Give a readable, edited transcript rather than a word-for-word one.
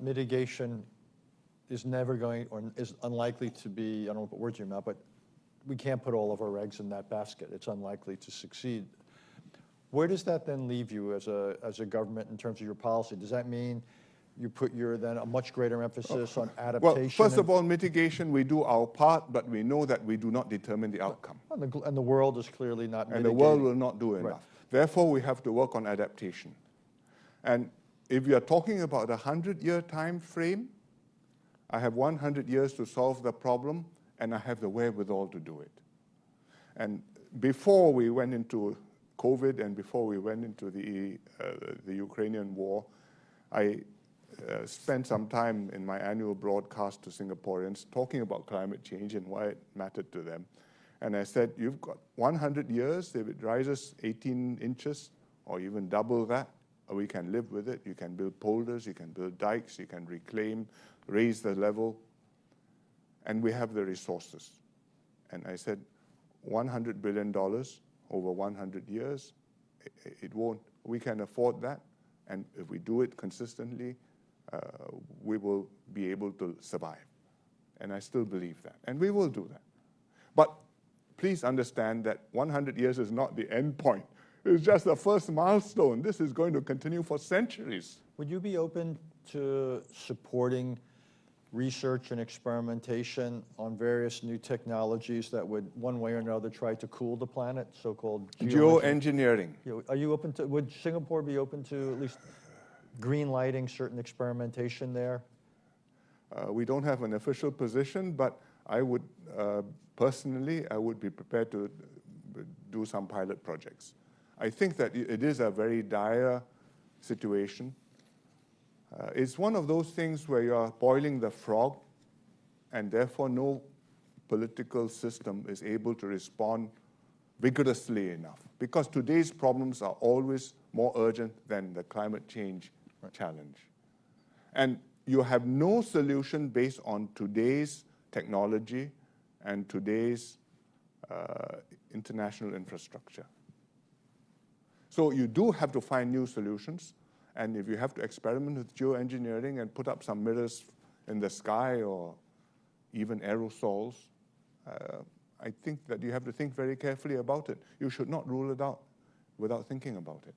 mitigation is never going, or is unlikely to be, I don't want to put words in your mouth, but we can't put all of our eggs in that basket. It's unlikely to succeed. Where does that then leave you as a government in terms of your policy? Does that mean you put then a much greater emphasis on adaptation? Well, first of all, mitigation, we do our part, but we know that we do not determine the outcome. And the world is clearly not mitigating. And the world will not do enough. Right. Therefore, we have to work on adaptation. And if you are talking about a 100-year time frame, I have 100 years to solve the problem, and I have the wherewithal to do it. And before we went into COVID and before we went into the Ukrainian war, I spent some time in my annual broadcast to Singaporeans talking about climate change and why it mattered to them. And I said, you've got 100 years, if it rises 18 inches or even double that, we can live with it. You can build polders, you can build dikes, you can reclaim, raise the level, and we have the resources. And I said, $100 billion over 100 years, it won't, we can afford that. And if we do it consistently, we will be able to survive. And I still believe that. And we will do that. But please understand that 100 years is not the end point. It's just the first milestone. This is going to continue for centuries. Would you be open to supporting research and experimentation on various new technologies that would, one way or another, try to cool the planet, so-called geoengineering? Are you open to, would Singapore be open to at least green lighting certain experimentation there? We don't have an official position, but I would, personally, I would be prepared to do some pilot projects. I think that it is a very dire situation. It's one of those things where you're boiling the frog, and therefore no political system is able to respond vigorously enough. Because today's problems are always more urgent than the climate change challenge. And you have no solution based on today's technology and today's international infrastructure. So you do have to find new solutions. And if you have to experiment with geoengineering and put up some mirrors in the sky or even aerosols, I think that you have to think very carefully about it. You should not rule it out without thinking about it.